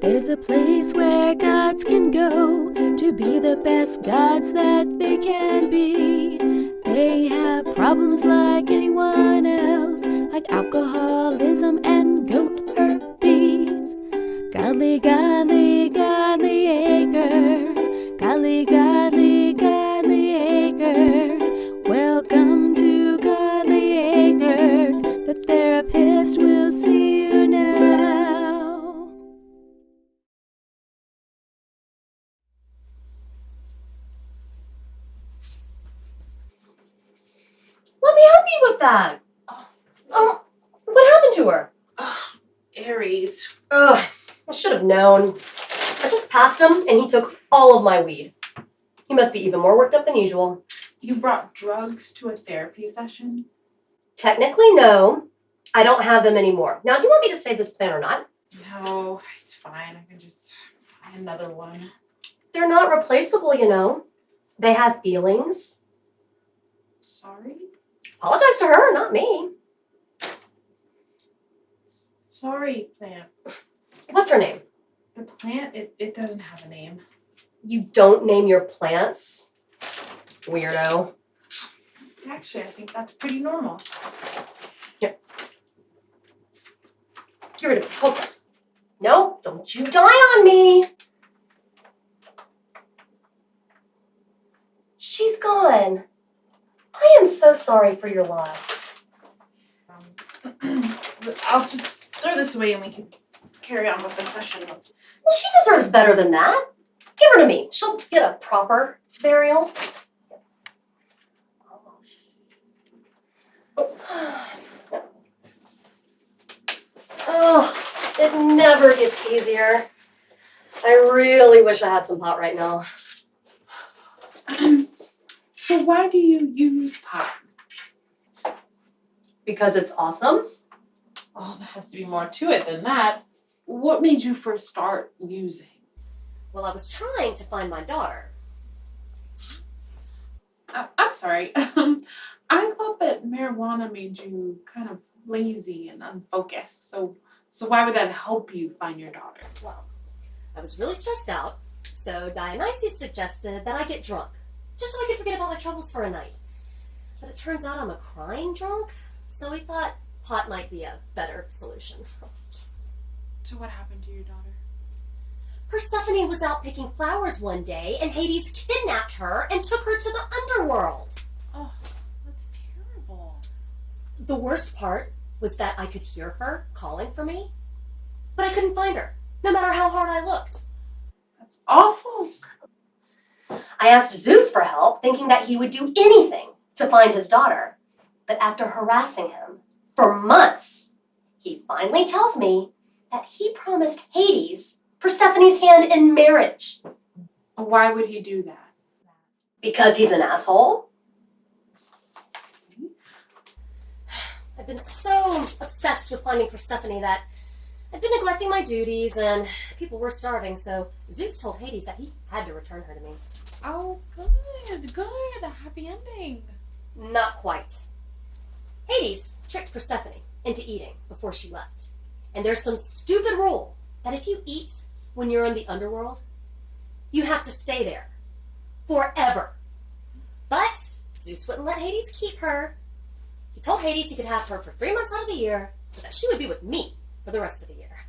There's a place where gods can go to be the best gods that they can be. They have problems like anyone else, like alcoholism and goat herpes. Godly, godly, godly acres. Godly, godly, godly acres. Welcome to Godly Acres. The therapist will see you now. Let me help you with that. What happened to her? Aries. Ugh, I should have known. I just passed him and he took all of my weed. He must be even more worked up than usual. You brought drugs to a therapy session? Technically, no. I don't have them anymore. Now, do you want me to save this plan or not? No, it's fine. I can just buy another one. They're not replaceable, you know. They have feelings. Sorry? Apologize to her, not me. Sorry, plant. What's her name? The plant, it doesn't have a name. You don't name your plants? Weirdo. Actually, I think that's pretty normal. Here. Get rid of it. Hold this. No, don't you die on me. She's gone. I am so sorry for your loss. I'll just throw this away and we can carry on with the session. Well, she deserves better than that. Give her to me. She'll get a proper burial. Oh, it never gets easier. I really wish I had some pot right now. So why do you use pot? Because it's awesome. Oh, there has to be more to it than that. What made you first start using? Well, I was trying to find my daughter. I'm sorry. I thought that marijuana made you kind of lazy and unfocused. So why would that help you find your daughter? Well, I was really stressed out, so Dionysus suggested that I get drunk, just so I could forget about my troubles for a night. But it turns out I'm a crying drunk, so we thought pot might be a better solution. So what happened to your daughter? Persephone was out picking flowers one day, and Hades kidnapped her and took her to the underworld. Oh, that's terrible. The worst part was that I could hear her calling for me, but I couldn't find her, no matter how hard I looked. That's awful. I asked Zeus for help, thinking that he would do anything to find his daughter. But after harassing him for months, he finally tells me that he promised Hades Persephone's hand in marriage. Why would he do that? Because he's an asshole. I've been so obsessed with finding Persephone that I've been neglecting my duties and people were starving, so Zeus told Hades that he had to return her to me. Oh, good. A happy ending. Not quite. Hades tricked Persephone into eating before she left. And there's some stupid rule that if you eat when you're in the underworld, you have to stay there forever. But Zeus wouldn't let Hades keep her. He told Hades he could have her for 3 months out of the year, but that she would be with me for the rest of the year.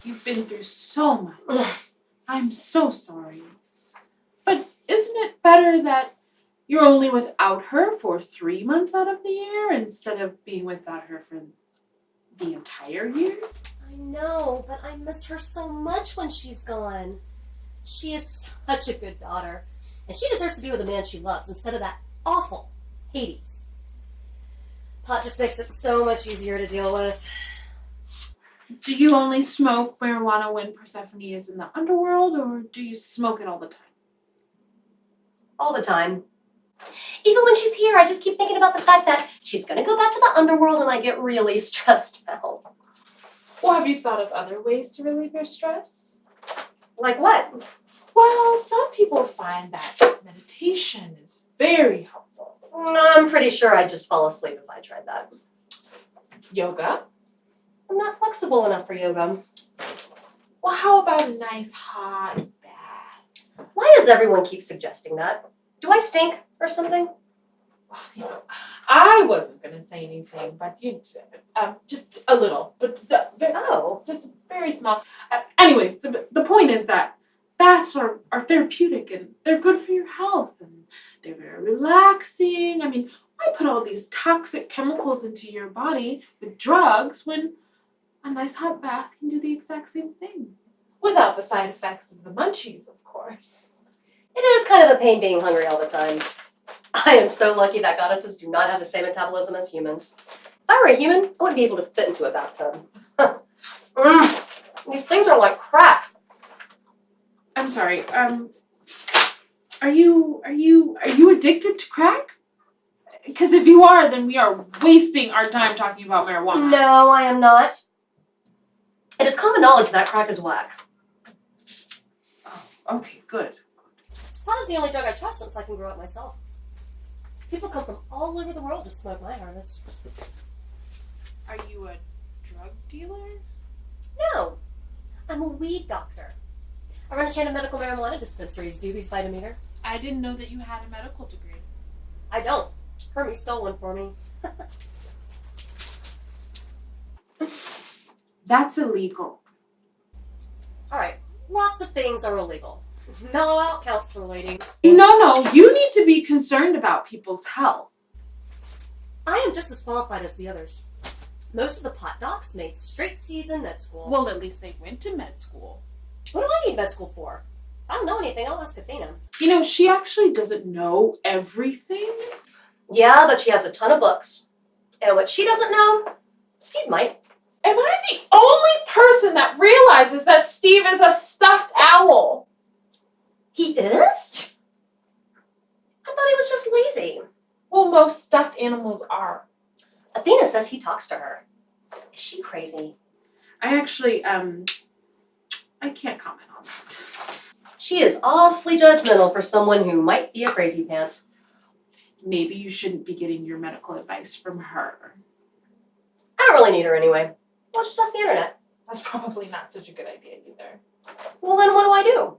You've been through so much. I'm so sorry. But isn't it better that you're only without her for 3 months out of the year instead of being without her for the entire year? I know, but I miss her so much when she's gone. She is such a good daughter, and she deserves to be with a man she loves instead of that awful Hades. Pot just makes it so much easier to deal with. Do you only smoke marijuana when Persephone is in the underworld, or do you smoke it all the time? All the time. Even when she's here, I just keep thinking about the fact that she's going to go back to the underworld and I get really stressed out. Well, have you thought of other ways to relieve your stress? Like what? Well, some people find that meditation is very helpful. I'm pretty sure I'd just fall asleep if I tried that. Yoga? I'm not flexible enough for yoga. Well, how about a nice hot bath? Why does everyone keep suggesting that? Do I stink or something? Well, I wasn't going to say anything, but just a little, but just very small. Anyways, the point is that baths are therapeutic and they're good for your health and they're very relaxing. I mean, why put all these toxic chemicals into your body with drugs when a nice hot bath can do the exact same thing? Without the side effects of the munchies, of course. It is kind of a pain being hungry all the time. I am so lucky that goddesses do not have the same metabolism as humans. If I were a human, I wouldn't be able to fit into a bathtub. These things are like crack. I'm sorry. Are you addicted to crack? Because if you are, then we are wasting our time talking about marijuana. No, I am not. It is common knowledge that crack is whack. Oh, okay, good. Pot is the only drug I trust since I can grow it myself. People come from all over the world to smoke my harvest. Are you a drug dealer? No, I'm a weed doctor. I run a chain of medical marijuana dispensaries, Doobies by Demeter. I didn't know that you had a medical degree. I don't. Hermie stole one for me. That's illegal. All right, lots of things are illegal. Mellow out, counselor lady. No, you need to be concerned about people's health. I am just as qualified as the others. Most of the pot docs made straight C's in med school. Well, at least they went to med school. What do I need med school for? If I don't know anything, I'll ask Athena. She actually doesn't know everything. Yeah, but she has a ton of books. And what she doesn't know, Steve might. Am I the only person that realizes that Steve is a stuffed owl? He is? I thought he was just lazy. Well, most stuffed animals are. Athena says he talks to her. Is she crazy? I actually, I can't comment on that. She is awfully judgmental for someone who might be a crazy pants. Maybe you shouldn't be getting your medical advice from her. I don't really need her anyway. I'll just ask the internet. That's probably not such a good idea either. Well, then what do?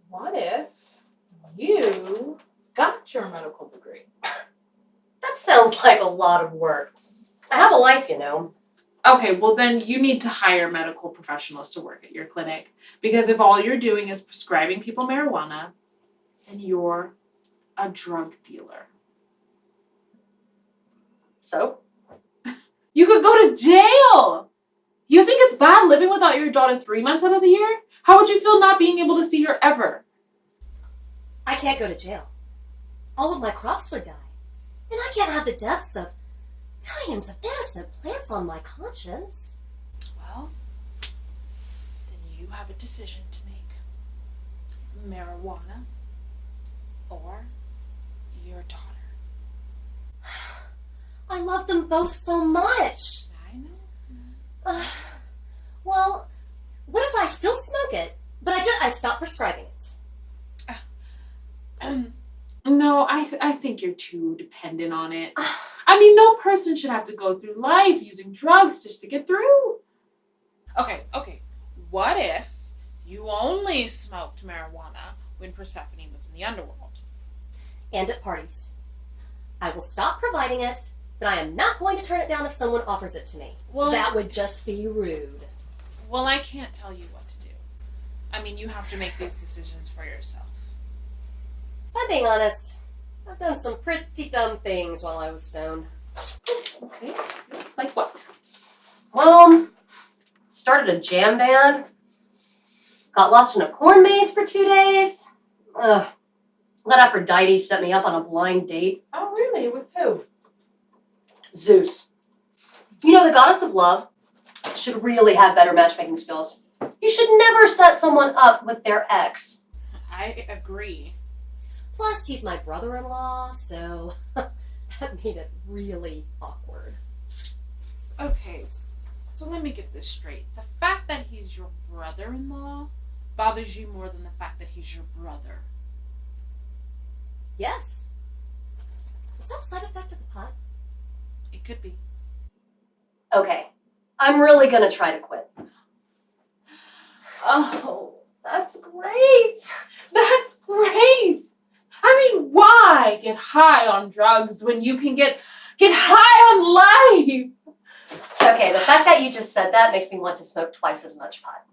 What if you got your medical degree? That sounds like a lot of work. I have a life, you know. Okay, well then you need to hire medical professionals to work at your clinic. Because if all you're doing is prescribing people marijuana, then you're a drug dealer. So? You could go to jail! You think it's bad living without your daughter 3 months out of the year? How would you feel not being able to see her ever? I can't go to jail. All of my crops would die. And I can't have the deaths of millions of innocent plants on my conscience. Well, then you have a decision to make. Marijuana or your daughter. I love them both so much. I know. Well, what if I still smoke it, but I stop prescribing it? No, I think you're too dependent on it. I mean, no person should have to go through life using drugs just to get through. Okay. What if you only smoked marijuana when Persephone was in the underworld? And at parties. I will stop providing it, but I am not going to turn it down if someone offers it to me. Well, that would just be rude. Well, I can't tell you what to do. I mean, you have to make these decisions for yourself. If I'm being honest, I've done some pretty dumb things while I was stoned. Okay. Like what? Well, started a jam band. Got lost in a corn maze for 2 days. Let Aphrodite set me up on a blind date. Oh, really? With who? Zeus. You know, the goddess of love should really have better matchmaking skills. You should never set someone up with their ex. I agree. Plus, he's my brother-in-law, so that made it really awkward. Okay, so let me get this straight. The fact that he's your brother-in-law bothers you more than the fact that he's your brother. Yes. Is that a side effect of the pot? It could be. Okay. I'm really gonna try to quit. Oh, that's great. That's great. I mean, why get high on drugs when you can get high on life? Okay, the fact that you just said that makes me want to smoke twice as much pot.